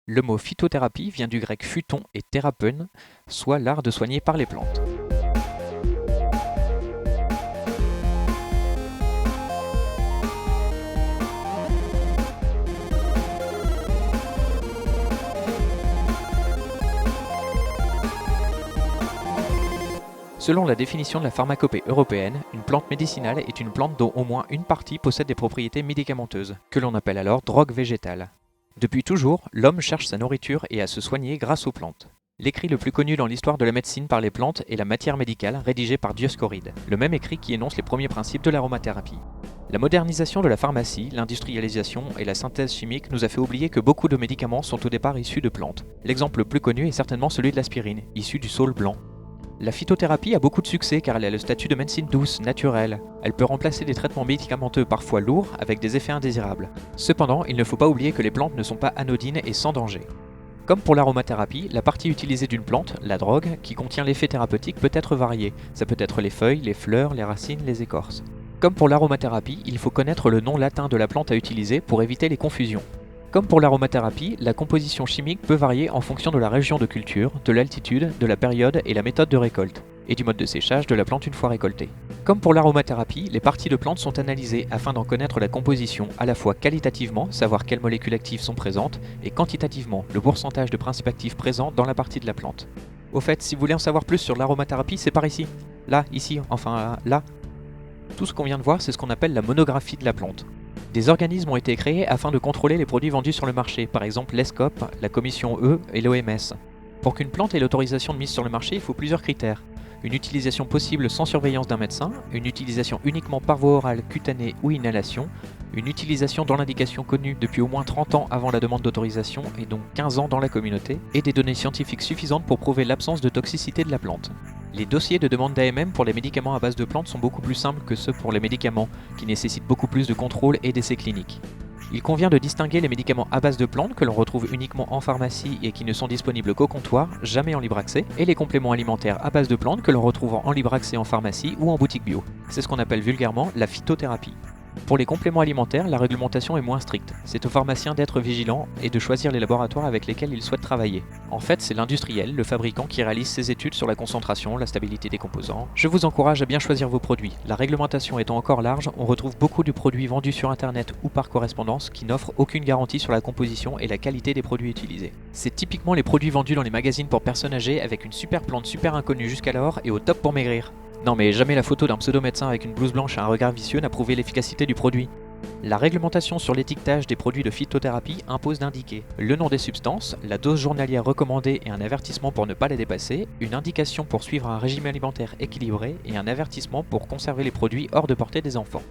Le mot phytothérapie vient du grec phyton et thérapeun, soit l'art de soigner par les plantes. Selon la définition de la pharmacopée européenne, une plante médicinale est une plante dont au moins une partie possède des propriétés médicamenteuses, que l'on appelle alors drogue végétale. Depuis toujours, l'homme cherche sa nourriture et à se soigner grâce aux plantes. L'écrit le plus connu dans l'histoire de la médecine par les plantes est la matière médicale, rédigée par Dioscoride, le même écrit qui énonce les premiers principes de l'aromathérapie. La modernisation de la pharmacie, l'industrialisation et la synthèse chimique nous a fait oublier que beaucoup de médicaments sont au départ issus de plantes. L'exemple le plus connu est certainement celui de l'aspirine, issue du saule blanc. La phytothérapie a beaucoup de succès car elle a le statut de médecine douce, naturelle. Elle peut remplacer des traitements médicamenteux parfois lourds avec des effets indésirables. Cependant, il ne faut pas oublier que les plantes ne sont pas anodines et sans danger. Comme pour l'aromathérapie, la partie utilisée d'une plante, la drogue, qui contient l'effet thérapeutique peut être variée. Ça peut être les feuilles, les fleurs, les racines, les écorces. Comme pour l'aromathérapie, il faut connaître le nom latin de la plante à utiliser pour éviter les confusions. Comme pour l'aromathérapie, la composition chimique peut varier en fonction de la région de culture, de l'altitude, de la période et la méthode de récolte, et du mode de séchage de la plante une fois récoltée. Comme pour l'aromathérapie, les parties de plantes sont analysées afin d'en connaître la composition à la fois qualitativement, savoir quelles molécules actives sont présentes, et quantitativement, le pourcentage de principes actifs présents dans la partie de la plante. Au fait, si vous voulez en savoir plus sur l'aromathérapie, c'est par ici. Là, ici, enfin là. Tout ce qu'on vient de voir, c'est ce qu'on appelle la monographie de la plante. Des organismes ont été créés afin de contrôler les produits vendus sur le marché, par exemple l'ESCOP, la Commission E et l'OMS. Pour qu'une plante ait l'autorisation de mise sur le marché, il faut plusieurs critères. Une utilisation possible sans surveillance d'un médecin, une utilisation uniquement par voie orale, cutanée ou inhalation, une utilisation dans l'indication connue depuis au moins 30 ans avant la demande d'autorisation et donc 15 ans dans la communauté, et des données scientifiques suffisantes pour prouver l'absence de toxicité de la plante. Les dossiers de demande d'AMM pour les médicaments à base de plantes sont beaucoup plus simples que ceux pour les médicaments, qui nécessitent beaucoup plus de contrôle et d'essais cliniques. Il convient de distinguer les médicaments à base de plantes que l'on retrouve uniquement en pharmacie et qui ne sont disponibles qu'au comptoir, jamais en libre accès, et les compléments alimentaires à base de plantes que l'on retrouve en libre accès en pharmacie ou en boutique bio. C'est ce qu'on appelle vulgairement la phytothérapie. Pour les compléments alimentaires, la réglementation est moins stricte. C'est aux pharmaciens d'être vigilants et de choisir les laboratoires avec lesquels ils souhaitent travailler. En fait, c'est l'industriel, le fabricant, qui réalise ses études sur la concentration, la stabilité des composants. Je vous encourage à bien choisir vos produits. La réglementation étant encore large, on retrouve beaucoup de produits vendus sur internet ou par correspondance qui n'offrent aucune garantie sur la composition et la qualité des produits utilisés. C'est typiquement les produits vendus dans les magazines pour personnes âgées avec une super plante super inconnue jusqu'alors et au top pour maigrir. Non mais jamais la photo d'un pseudo-médecin avec une blouse blanche et un regard vicieux n'a prouvé l'efficacité du produit. La réglementation sur l'étiquetage des produits de phytothérapie impose d'indiquer le nom des substances, la dose journalière recommandée et un avertissement pour ne pas les dépasser, une indication pour suivre un régime alimentaire équilibré et un avertissement pour conserver les produits hors de portée des enfants.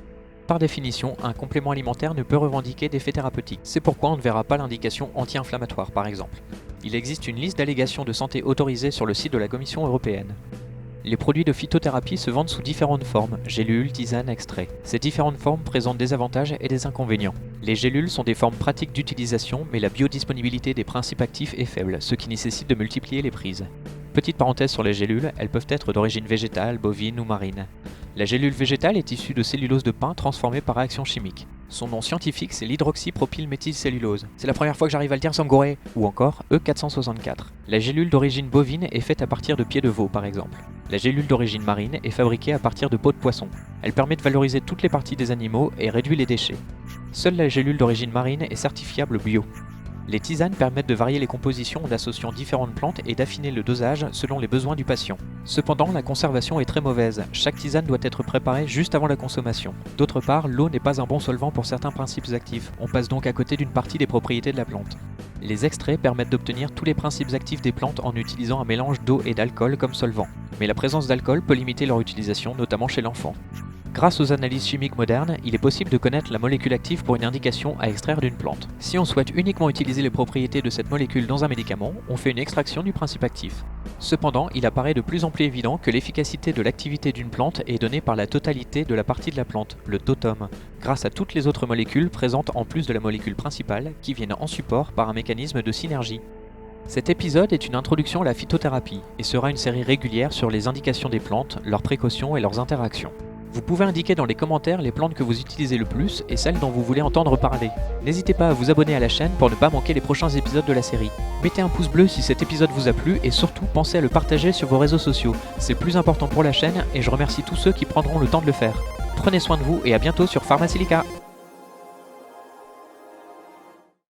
Par définition, un complément alimentaire ne peut revendiquer d'effets thérapeutiques. C'est pourquoi on ne verra pas l'indication anti-inflammatoire par exemple. Il existe une liste d'allégations de santé autorisées sur le site de la Commission européenne. Les produits de phytothérapie se vendent sous différentes formes, gélules, tisanes, extraits. Ces différentes formes présentent des avantages et des inconvénients. Les gélules sont des formes pratiques d'utilisation, mais la biodisponibilité des principes actifs est faible, ce qui nécessite de multiplier les prises. Petite parenthèse sur les gélules, elles peuvent être d'origine végétale, bovine ou marine. La gélule végétale est issue de cellulose de pin transformée par réaction chimique. Son nom scientifique, c'est l'hydroxypropylméthylcellulose. C'est la première fois que j'arrive à le dire sans me gourer. Ou encore E464. La gélule d'origine bovine est faite à partir de pieds de veau, par exemple. La gélule d'origine marine est fabriquée à partir de peau de poisson. Elle permet de valoriser toutes les parties des animaux et réduit les déchets. Seule la gélule d'origine marine est certifiable bio. Les tisanes permettent de varier les compositions en associant différentes plantes et d'affiner le dosage selon les besoins du patient. Cependant, la conservation est très mauvaise. Chaque tisane doit être préparée juste avant la consommation. D'autre part, l'eau n'est pas un bon solvant pour certains principes actifs. On passe donc à côté d'une partie des propriétés de la plante. Les extraits permettent d'obtenir tous les principes actifs des plantes en utilisant un mélange d'eau et d'alcool comme solvant. Mais la présence d'alcool peut limiter leur utilisation, notamment chez l'enfant. Grâce aux analyses chimiques modernes, il est possible de connaître la molécule active pour une indication à extraire d'une plante. Si on souhaite uniquement utiliser les propriétés de cette molécule dans un médicament, on fait une extraction du principe actif. Cependant, il apparaît de plus en plus évident que l'efficacité de l'activité d'une plante est donnée par la totalité de la partie de la plante, le totum, grâce à toutes les autres molécules présentes en plus de la molécule principale qui viennent en support par un mécanisme de synergie. Cet épisode est une introduction à la phytothérapie et sera une série régulière sur les indications des plantes, leurs précautions et leurs interactions. Vous pouvez indiquer dans les commentaires les plantes que vous utilisez le plus et celles dont vous voulez entendre parler. N'hésitez pas à vous abonner à la chaîne pour ne pas manquer les prochains épisodes de la série. Mettez un pouce bleu si cet épisode vous a plu et surtout pensez à le partager sur vos réseaux sociaux. C'est le plus important pour la chaîne et je remercie tous ceux qui prendront le temps de le faire. Prenez soin de vous et à bientôt sur Pharmasilica.